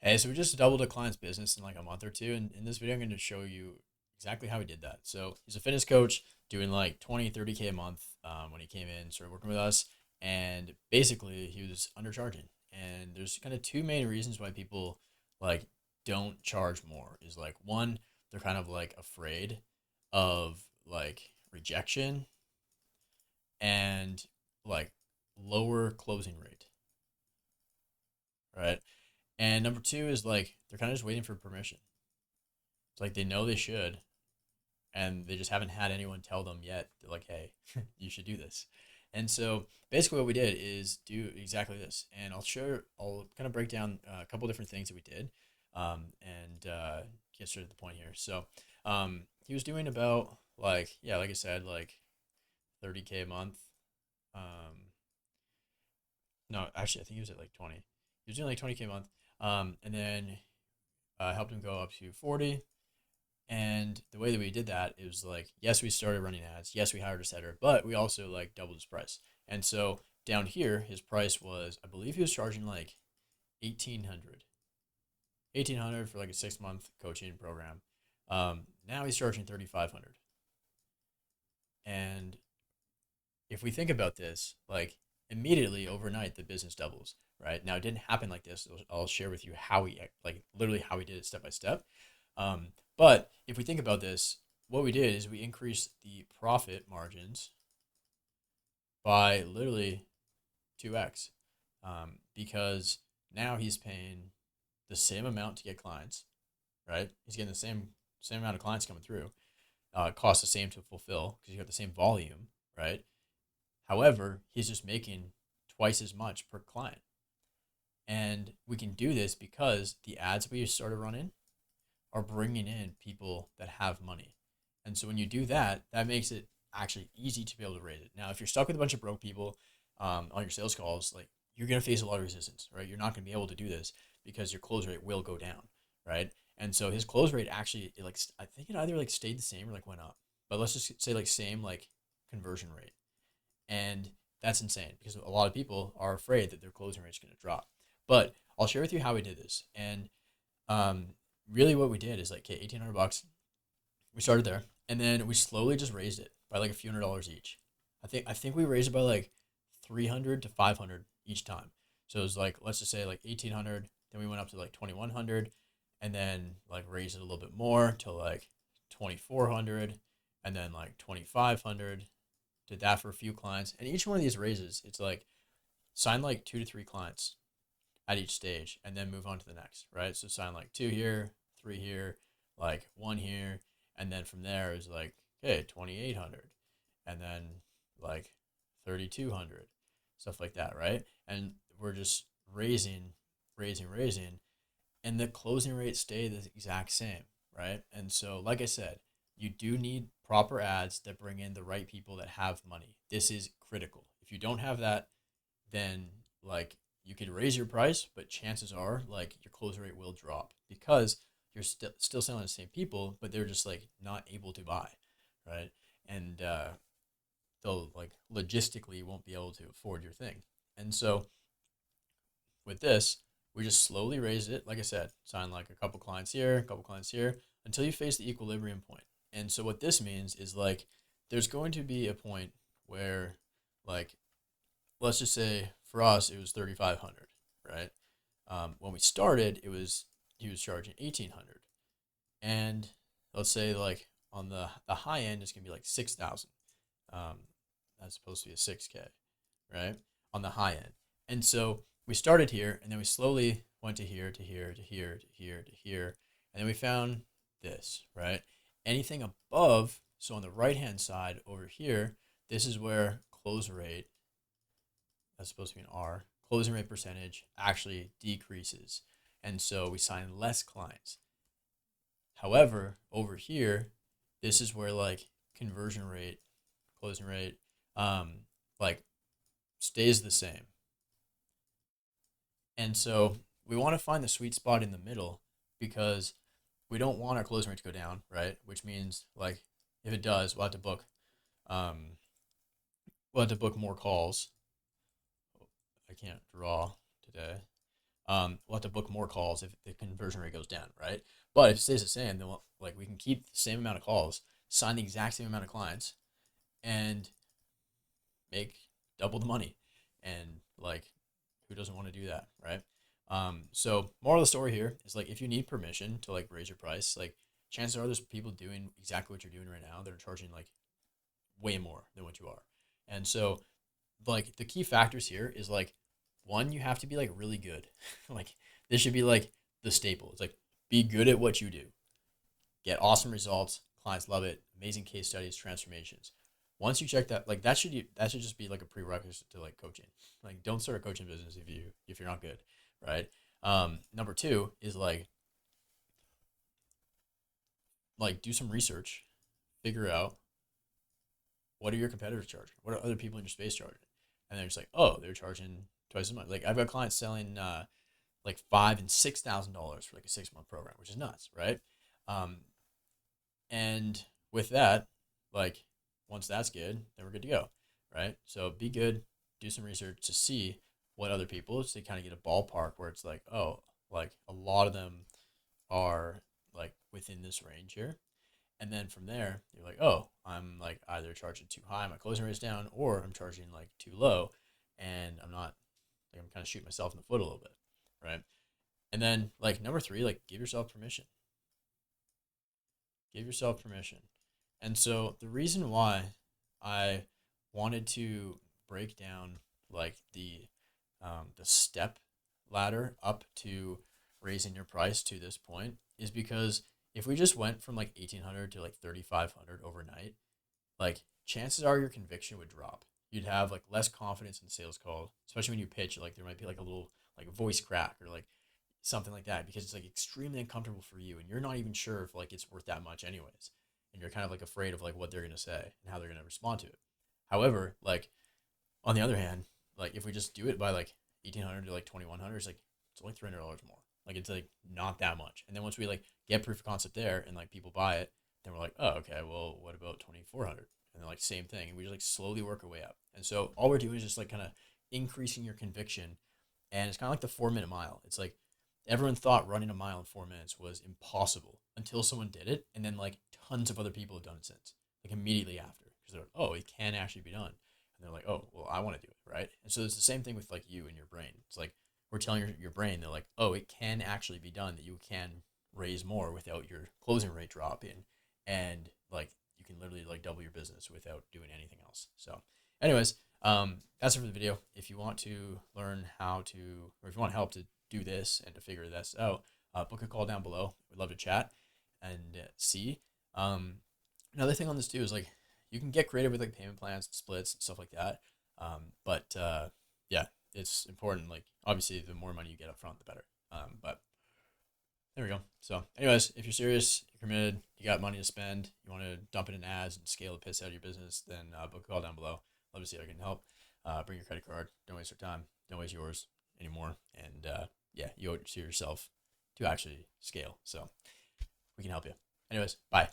Hey, so we just doubled a client's business in like a month or two. And in this video, I'm going to show you exactly how he did that. So he's a fitness coach doing like 20, 30K a month when he came in, started working with us. And basically, he was undercharging. And there's kind of two main reasons why people like don't charge more is like one, they're kind of like afraid of like rejection and like lower closing rate, right? And number two is like they're kind of just waiting for permission. It's like they know they should, and they just haven't had anyone tell them yet. They're like, hey, you should do this. And so basically, what we did is do exactly this. And I'll kind of break down a couple different things that we did and get straight to the point here. So he was doing about like, yeah, like I said, like 30K a month. Um, no, actually, I think he was at like 20. He was doing like 20K a month. And then helped him go up to 40. And the way that we did that, it was like, yes, we started running ads. Yes, we hired a setter, but we also like doubled his price. And so down here, his price was, I believe he was charging like 1800, 1800 for like a 6 month coaching program. Now he's charging 3500. And if we think about this, like immediately overnight, the business doubles, right? Now it didn't happen like this. I'll share with you how we like literally how we did it step by step. Um, but if we think about this, what we did is we increased the profit margins by literally 2x, because now he's paying the same amount to get clients, right? He's getting the same amount of clients coming through. It costs the same to fulfill because you got the same volume, right? However, he's just making twice as much per client. And we can do this because the ads we started running are bringing in people that have money. And so when you do that, that makes it actually easy to be able to raise it. Now, if you're stuck with a bunch of broke people on your sales calls, like you're going to face a lot of resistance, right? You're not going to be able to do this because your close rate will go down, right? And so his close rate actually, like, I think it either like stayed the same or like went up. But let's just say like same like conversion rate. And that's insane because a lot of people are afraid that their closing rate is going to drop. But I'll share with you how we did this. And um, really what we did is like, okay, 1800 bucks. We started there and then we slowly just raised it by like a few $100s each. I think we raised it by like 300 to 500 each time. So it was like, let's just say like 1800, then we went up to like 2100 and then like raised it a little bit more to like 2400 and then like 2500. Did that for a few clients. And each one of these raises, it's like sign like 2 to 3 clients at each stage and then move on to the next, right? So sign like two here, three here, like one here. And then from there is like, okay, 2,800 and then like 3,200, stuff like that, right? And we're just raising. And the closing rate stay the exact same, right? And so, like I said, you do need proper ads that bring in the right people that have money. This is critical. If you don't have that, then like you could raise your price, but chances are like your close rate will drop because you're still selling the same people, but they're just like not able to buy, right? And they'll like logistically won't be able to afford your thing. And so with this, we just slowly raise it. Like I said, sign like a couple clients here, a couple clients here, until you face the equilibrium point. And so what this means is like there's going to be a point where like let's just say for us it was 3,500, right? When we started, it was he was charging 1,800, and let's say like on the high end it's gonna be like 6,000. Um, that's supposed to be a 6K, right? On the high end, and so we started here, and then we slowly went to here, to here, to here, to here, to here, and then we found this, right? Anything above, so on the right hand side over here, this is where close rate, that's supposed to be an R, closing rate percentage actually decreases. And so we sign less clients. However, over here, this is where like conversion rate, closing rate, like stays the same. And so we want to find the sweet spot in the middle because we don't want our closing rate to go down, right? Which means like if it does, um, we'll have to book more calls. I can't draw today. we'll have to book more calls if the conversion rate goes down, right? But if it stays the same, then like we can keep the same amount of calls, sign the exact same amount of clients, and make double the money. And like, who doesn't want to do that, right? So moral of the story here is like, if you need permission to like raise your price, like chances are there's people doing exactly what you're doing right now that are charging like way more than what you are. And so like the key factors here is like, one, you have to be like really good. Like this should be like the staple. It's like, be good at what you do, get awesome results, clients love it, amazing case studies, transformations. Once you check that, like that should just be like a prerequisite to like coaching. Like don't start a coaching business if you're not good, right? Number two is like do some research, figure out what are your competitors charging, what are other people in your space charging, and they're just like, oh, they're charging twice as much. Like I've got clients selling like $5,000 and $6,000 for like a 6 month program, which is nuts, right? Um, and with that, like once that's good, then we're good to go, right? So be good, do some research to see what other people, so you kind of get a ballpark where it's like, oh, like a lot of them are like within this range here. And then from there, you're like, oh, I'm like either charging too high, my closing rate's down, or I'm charging like too low, and I'm not, like I'm kind of shooting myself in the foot a little bit, right? And then like number three, like give yourself permission. Give yourself permission. And so the reason why I wanted to break down like the step ladder up to raising your price to this point is because if we just went from like 1,800 to like 3,500 overnight, like chances are your conviction would drop. You'd have like less confidence in sales calls, especially when you pitch. Like there might be like a little like voice crack or like something like that because it's like extremely uncomfortable for you and you're not even sure if like it's worth that much anyways, and you're kind of like afraid of like what they're going to say and how they're going to respond to it. However, like on the other hand, like if we just do it by like 1,800 to like 2,100, it's like it's only $300 more. Like it's like not that much. And then once we like get proof of concept there and like people buy it, then we're like, oh, okay, well, what about 2,400? And then like same thing, and we just like slowly work our way up. And so all we're doing is just like kind of increasing your conviction, and it's kind of like the 4 minute mile. It's like everyone thought running a mile in 4 minutes was impossible until someone did it, and then like tons of other people have done it since, like immediately after, because they're like, oh, it can actually be done, and they're like, oh, well, I want to do it, right? And so it's the same thing with like you and your brain. It's like we're telling your brain, they're like, oh, it can actually be done, that you can raise more without your closing rate dropping, and like you can literally like double your business without doing anything else. So, anyways, that's it for the video. If you want to learn how to, or if you want help to do this and to figure this out, book a call down below. We'd love to chat and see. Another thing on this too is like you can get creative with like payment plans, splits, and stuff like that. But yeah, it's important. Like obviously, the more money you get up front, the better. But there we go. So, anyways, if you're serious, you're committed, you got money to spend, you want to dump it in ads and scale the piss out of your business, then book a call down below. Love to see how I can help. Bring your credit card. Don't waste your time. Don't waste yours anymore. And yeah, you owe it to yourself to actually scale. So we can help you. Anyways, bye.